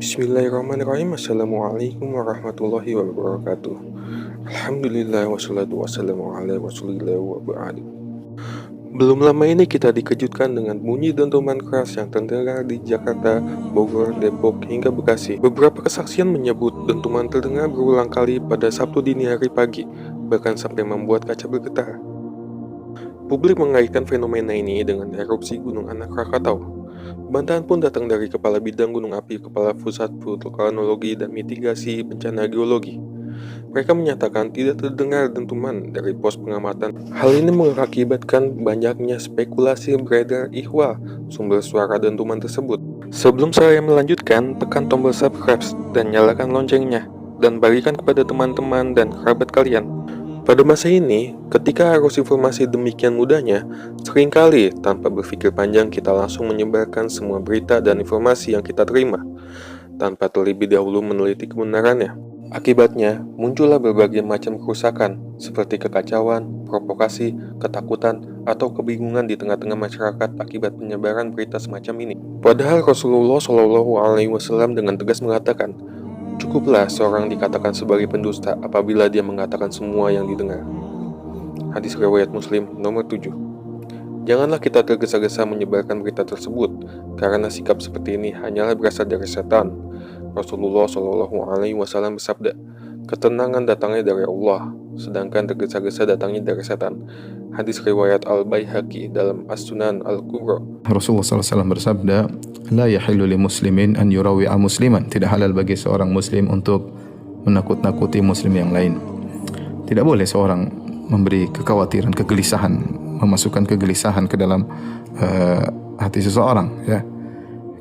Bismillahirrahmanirrahim. Assalamualaikum warahmatullahi wabarakatuh. Alhamdulillah wassalatu wassalamu ala rasulillah wa ba'd. Belum lama ini kita dikejutkan dengan bunyi dentuman keras yang terdengar di Jakarta, Bogor, Depok, hingga Bekasi. Beberapa kesaksian menyebut dentuman terdengar berulang kali pada Sabtu dini hari pagi, bahkan sampai membuat kaca bergetar. Publik mengaitkan fenomena ini dengan erupsi Gunung Anak Krakatau. Bantahan pun datang dari Kepala Bidang Gunung Api, Kepala Pusat Vulkanologi dan Mitigasi Bencana Geologi. Mereka menyatakan tidak terdengar dentuman dari pos pengamatan. Hal ini mengakibatkan banyaknya spekulasi beredar ihwal sumber suara dentuman tersebut. Sebelum saya melanjutkan, tekan tombol subscribe dan nyalakan loncengnya, dan bagikan kepada teman-teman dan kerabat kalian. Pada masa ini, ketika arus informasi demikian mudahnya, seringkali tanpa berpikir panjang kita langsung menyebarkan semua berita dan informasi yang kita terima, tanpa terlebih dahulu meneliti kebenarannya. Akibatnya, muncullah berbagai macam kerusakan, seperti kekacauan, provokasi, ketakutan, atau kebingungan di tengah-tengah masyarakat akibat penyebaran berita semacam ini. Padahal Rasulullah SAW dengan tegas mengatakan, cukuplah seorang dikatakan sebagai pendusta apabila dia mengatakan semua yang didengar. Hadis riwayat Muslim nomor 7. Janganlah kita tergesa-gesa menyebarkan berita tersebut, karena sikap seperti ini hanyalah berasal dari setan. Rasulullah SAW bersabda, ketenangan datangnya dari Allah, sedangkan tergesa-gesa datangnya dari setan. Hadis riwayat Al-Baihaqi dalam As-Sunan Al-Kubra. Rasulullah SAW bersabda, la yahillu li muslimin an yurawi'a musliman. Tidak halal bagi seorang muslim untuk menakut-nakuti muslim yang lain. Tidak boleh seorang memberi kekhawatiran, kegelisahan, memasukkan kegelisahan ke dalam hati seseorang, ya.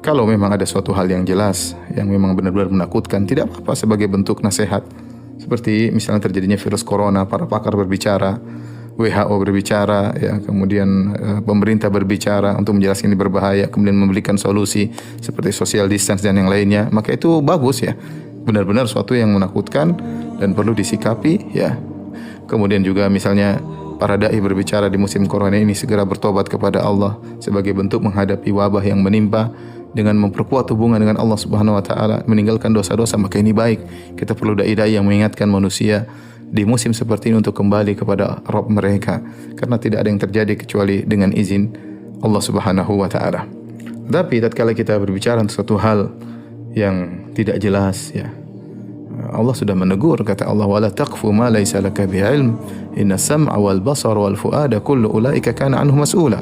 Kalau memang ada suatu hal yang jelas, yang memang benar-benar menakutkan, tidak apa-apa sebagai bentuk nasihat. Seperti misalnya terjadinya virus corona, para pakar berbicara, WHO berbicara, ya, kemudian pemerintah berbicara untuk menjelaskan ini berbahaya, kemudian memberikan solusi seperti social distance dan yang lainnya, maka itu bagus, ya. Benar-benar suatu yang menakutkan dan perlu disikapi, ya. Kemudian juga misalnya para dai berbicara di musim corona ini segera bertobat kepada Allah sebagai bentuk menghadapi wabah yang menimpa dengan memperkuat hubungan dengan Allah Subhanahu wa taala, meninggalkan dosa-dosa, maka ini baik. Kita perlu dai-dai yang mengingatkan manusia di musim seperti ini untuk kembali kepada Rabb mereka, karena tidak ada yang terjadi kecuali dengan izin Allah Subhanahu wa taala. Tapi tatkala kita berbicara tentang suatu hal yang tidak jelas, ya, Allah sudah menegur, kata Allah, wala taqfu ma laysa laka bi'ilm inna sam'a wal basara wal fuada kullu ulaika kana anhu mas'ula.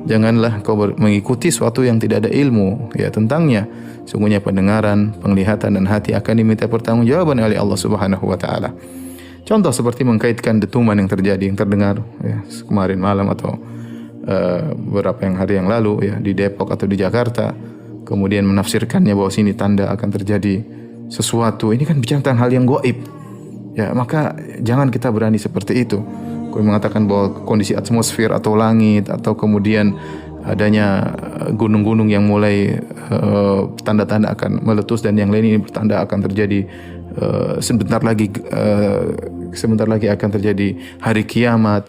Janganlah kau mengikuti sesuatu yang tidak ada ilmu, ya, tentangnya. Sungguhnya pendengaran, penglihatan dan hati akan diminta pertanggungjawaban oleh Allah Subhanahu wa taala. Contoh seperti mengkaitkan dentuman yang terjadi, yang terdengar, ya, kemarin malam atau beberapa hari yang lalu, ya, di Depok atau di Jakarta, kemudian menafsirkannya bahwa sini tanda akan terjadi sesuatu. Ini kan bicara tentang hal yang gaib, ya, maka jangan kita berani seperti itu. Kau mengatakan bahwa kondisi atmosfer atau langit atau kemudian adanya gunung-gunung yang mulai tanda-tanda akan meletus dan yang lain ini bertanda akan terjadi sebentar lagi akan terjadi hari kiamat.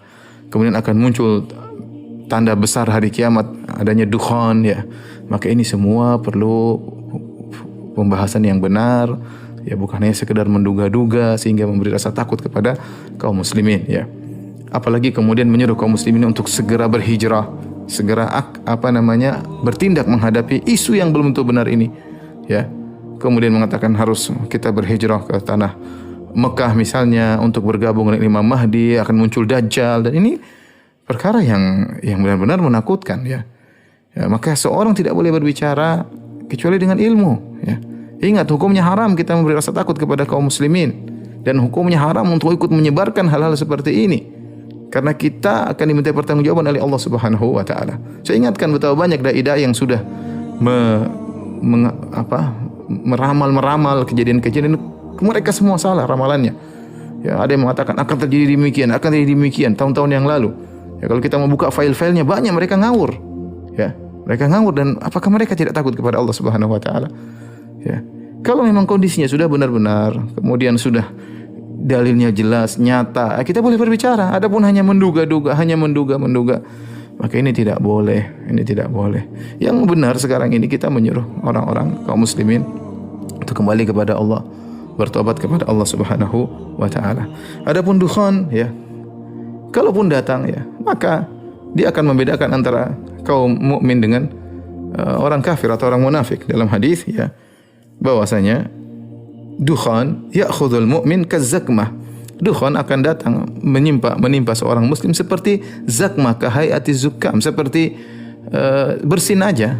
Kemudian akan muncul tanda besar hari kiamat, adanya dukhan, ya. Maka ini semua perlu pembahasan yang benar, ya, bukan hanya sekedar menduga-duga sehingga memberi rasa takut kepada kaum muslimin, ya. Apalagi kemudian menyuruh kaum muslimin untuk segera berhijrah, segera bertindak menghadapi isu yang belum tentu benar ini, ya. Kemudian mengatakan harus kita berhijrah ke tanah Mekah misalnya untuk bergabung dengan Imam Mahdi, akan muncul Dajjal, dan ini perkara yang benar-benar menakutkan, ya. Ya, maka seorang tidak boleh berbicara kecuali dengan ilmu, ya. Ingat, hukumnya haram kita memberi rasa takut kepada kaum muslimin, dan hukumnya haram untuk ikut menyebarkan hal-hal seperti ini, karena kita akan diminta pertanggungjawaban oleh Allah Subhanahu wa taala. Saya ingatkan betapa banyak dai-dai yang sudah meramal kejadian-kejadian, mereka semua salah ramalannya. Ya, ada yang mengatakan akan terjadi demikian tahun-tahun yang lalu. Ya, kalau kita membuka file-filenya banyak mereka ngawur. Ya, mereka ngawur, dan apakah mereka tidak takut kepada Allah Subhanahu wa taala? Ya. Kalau memang kondisinya sudah benar-benar, kemudian sudah dalilnya jelas, nyata, kita boleh berbicara. Adapun hanya menduga-duga, maka ini tidak boleh. Yang benar sekarang ini kita menyuruh orang-orang kaum muslimin untuk kembali kepada Allah, bertobat kepada Allah Subhanahu wa taala. Adapun dukhan ya, kalaupun datang ya, maka dia akan membedakan antara kaum mukmin dengan orang kafir atau orang munafik. Dalam hadis ya, bahwasanya dukhan ya'khudhul mu'min kazzakmah. Dukhan akan datang menimpa seorang muslim seperti zakmah, kahayati zukam, seperti bersin aja.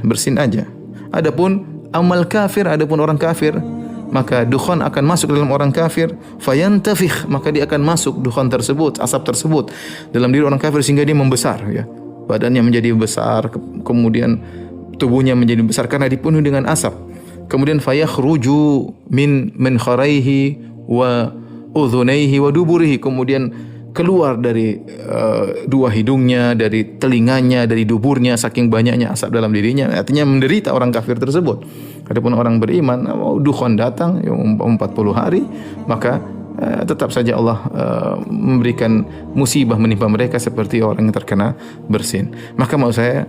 Adapun amal kafir, adapun orang kafir, maka dukhan akan masuk dalam orang kafir, fayantafikh, maka dia akan masuk dukhan tersebut, asap tersebut dalam diri orang kafir sehingga dia membesar ya. Badannya menjadi besar, kemudian tubuhnya menjadi besar karena dipenuhi dengan asap. Kemudian fayakhruju min kharaihi wa udhunaihi wa duburihi, kemudian keluar dari dua hidungnya, dari telinganya, dari duburnya, saking banyaknya asap dalam dirinya. Artinya menderita orang kafir tersebut. Adapun orang beriman, dukhan datang 40 hari, maka tetap saja Allah memberikan musibah menimpa mereka seperti orang yang terkena bersin. Maka maksud saya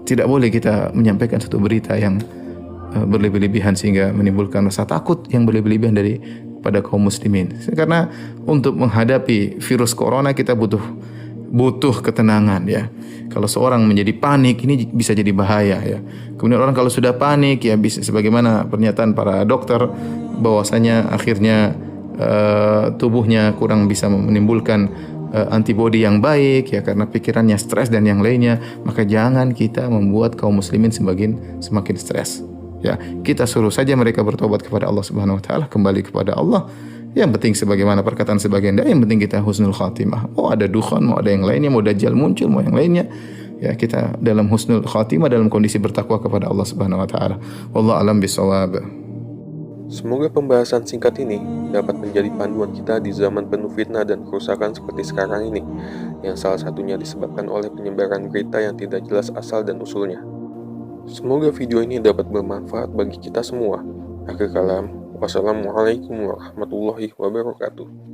tidak boleh kita menyampaikan satu berita yang berlebih-lebihan sehingga menimbulkan rasa takut yang berlebih-lebihan pada kaum muslimin. Karena untuk menghadapi virus corona kita butuh ketenangan ya. Kalau seorang menjadi panik ini bisa jadi bahaya ya. Kemudian orang kalau sudah panik ya bisa, sebagaimana pernyataan para dokter bahwasanya akhirnya tubuhnya kurang bisa menimbulkan antibodi yang baik ya, karena pikirannya stres dan yang lainnya, maka jangan kita membuat kaum muslimin semakin stres. Ya, kita suruh saja mereka bertobat kepada Allah Subhanahu wa taala, kembali kepada Allah. Yang penting sebagaimana perkataan sebagian dai, yang penting kita husnul khatimah. Mau ada dukhan, mau ada yang lainnya, mau dajjal muncul, mau yang lainnya, ya kita dalam husnul khatimah, dalam kondisi bertakwa kepada Allah Subhanahu wa taala. Wallahu alam bisawab. Semoga pembahasan singkat ini dapat menjadi panduan kita di zaman penuh fitnah dan kerusakan seperti sekarang ini, yang salah satunya disebabkan oleh penyebaran berita yang tidak jelas asal dan usulnya. Semoga video ini dapat bermanfaat bagi kita semua. Akhir kalam, wassalamualaikum warahmatullahi wabarakatuh.